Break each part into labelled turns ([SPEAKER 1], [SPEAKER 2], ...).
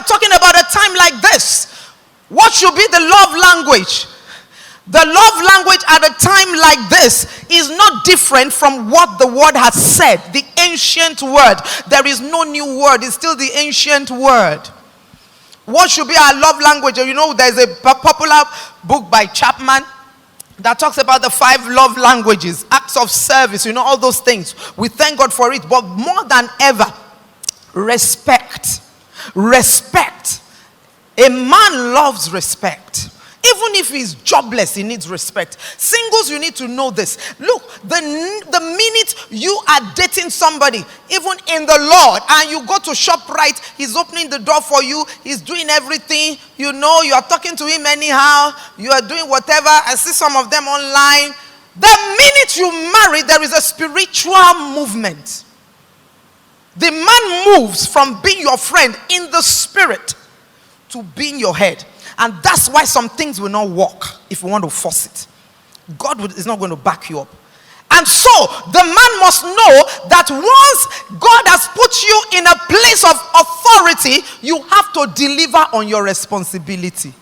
[SPEAKER 1] talking about a time like this, what should be the love language? The love language at a time like this is not different from what the word has said. The ancient word. There is no new word. It's still the ancient word. What should be our love language? You know, there's a popular book by Chapman that talks about the 5 love languages, acts of service, you know, all those things. We thank God for it. But more than ever, respect. Respect. A man loves respect. Even if he's jobless, he needs respect. Singles, you need to know this. Look, the minute you are dating somebody, even in the Lord, and you go to ShopRite, he's opening the door for you, he's doing everything, you know, you are talking to him anyhow, you are doing whatever. I see some of them online. The minute you marry, there is a spiritual movement. The man moves from being your friend in the spirit to being your head. And that's why some things will not work if you want to force it. God is not going to back you up. And so, the man must know that once God has put you in a place of authority, you have to deliver on your responsibility.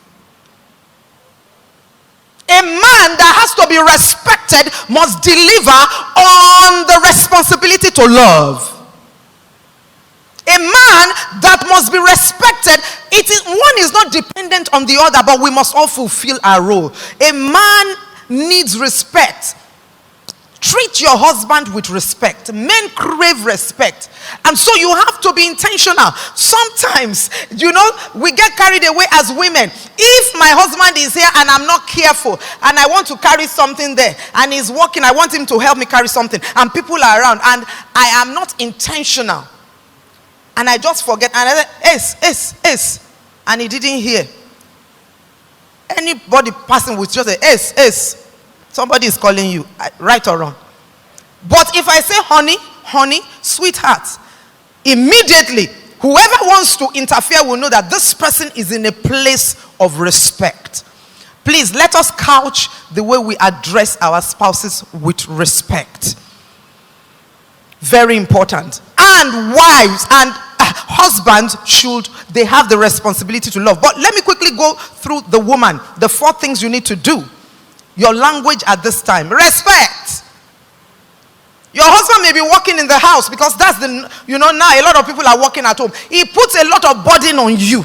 [SPEAKER 1] A man that has to be respected must deliver on the responsibility to love. A man that must be respected, one is not dependent on the other, but we must all fulfill our role. A man needs respect. Treat your husband with respect. Men crave respect. And so you have to be intentional. Sometimes, you know, we get carried away as women. If my husband is here and I'm not careful and I want to carry something there and he's walking, I want him to help me carry something and people are around and I am not intentional. And I just forget. And I said, S. And he didn't hear. Anybody passing with just a S. Somebody is calling you, right or wrong. But if I say honey, sweetheart, immediately, whoever wants to interfere will know that this person is in a place of respect. Please, let us couch the way we address our spouses with respect. Very important. And wives and husbands they have the responsibility to love. But let me quickly go through the woman. The 4 things you need to do. Your language at this time. Respect. Your husband may be working in the house because that's now a lot of people are working at home. He puts a lot of burden on you.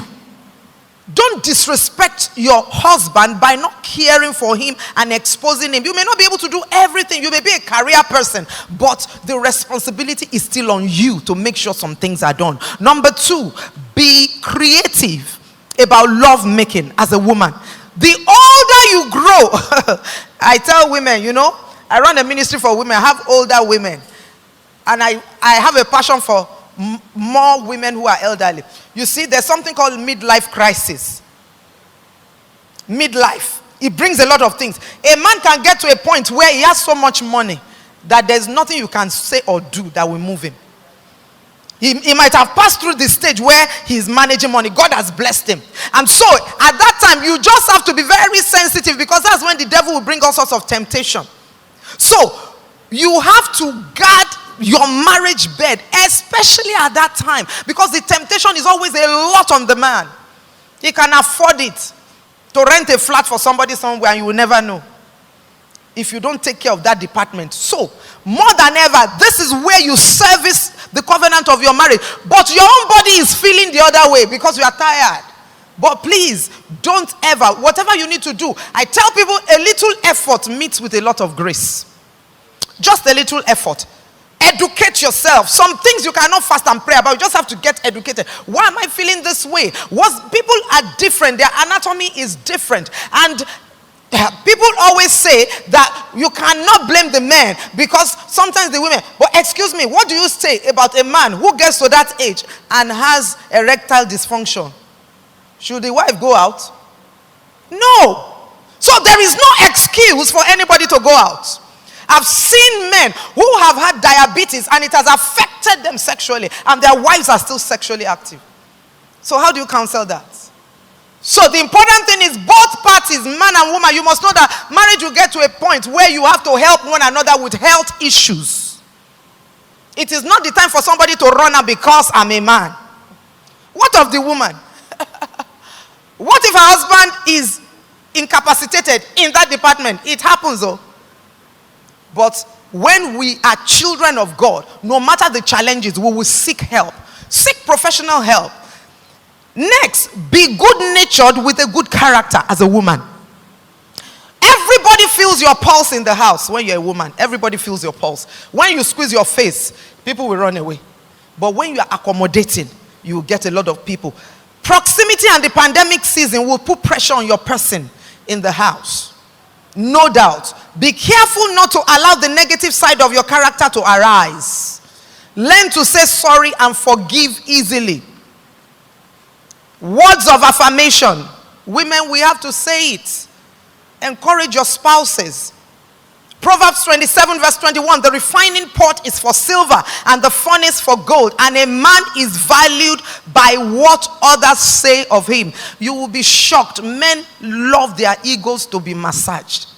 [SPEAKER 1] Don't disrespect your husband by not caring for him and exposing him. You may not be able to do everything. You may be a career person, but the responsibility is still on you to make sure some things are done. Number 2, be creative about love making as a woman. The older you grow, I tell women, you know, I run a ministry for women. I have older women. And I have a passion for more women who are elderly. You see, there's something called midlife crisis. Midlife. It brings a lot of things. A man can get to a point where he has so much money that there's nothing you can say or do that will move him. He might have passed through the stage where he's managing money. God has blessed him. And so, at that time, you just have to be very sensitive because that's when the devil will bring all sorts of temptation. So, you have to guard your marriage bed, especially at that time, because the temptation is always a lot on the man. He can afford it to rent a flat for somebody somewhere and you will never know if you don't take care of that department. So, more than ever, this is where you service the covenant of your marriage. But your own body is feeling the other way because you are tired. But please, don't ever, whatever you need to do, I tell people a little effort meets with a lot of grace. Just a little effort. Educate yourself. Some things you cannot fast and pray about. You just have to get educated. Why am I feeling this way? People are different. Their anatomy is different. And people always say that you cannot blame the men because sometimes the women. But excuse me, what do you say about a man who gets to that age and has erectile dysfunction? Should the wife go out? No. So there is no excuse for anybody to go out. I've seen men who have had diabetes and it has affected them sexually and their wives are still sexually active. So how do you counsel that? So the important thing is both parties, man and woman, you must know that marriage will get to a point where you have to help one another with health issues. It is not the time for somebody to run out because I'm a man. What of the woman? if her husband is incapacitated in that department, it happens though. But when we are children of God, no matter the challenges, we will seek help. Seek professional help. Next, be good-natured with a good character as a woman. Everybody feels your pulse in the house when you're a woman. Everybody feels your pulse. When you squeeze your face, people will run away. But when you are accommodating, you will get a lot of people. Proximity and the pandemic season will put pressure on your person in the house. No doubt. Be careful not to allow the negative side of your character to arise. Learn to say sorry and forgive easily. Words of affirmation. Women, we have to say it. Encourage your spouses. Proverbs 27 verse 21. The refining pot is for silver and the furnace for gold. And a man is valued by what others say of him. You will be shocked. Men love their egos to be massaged.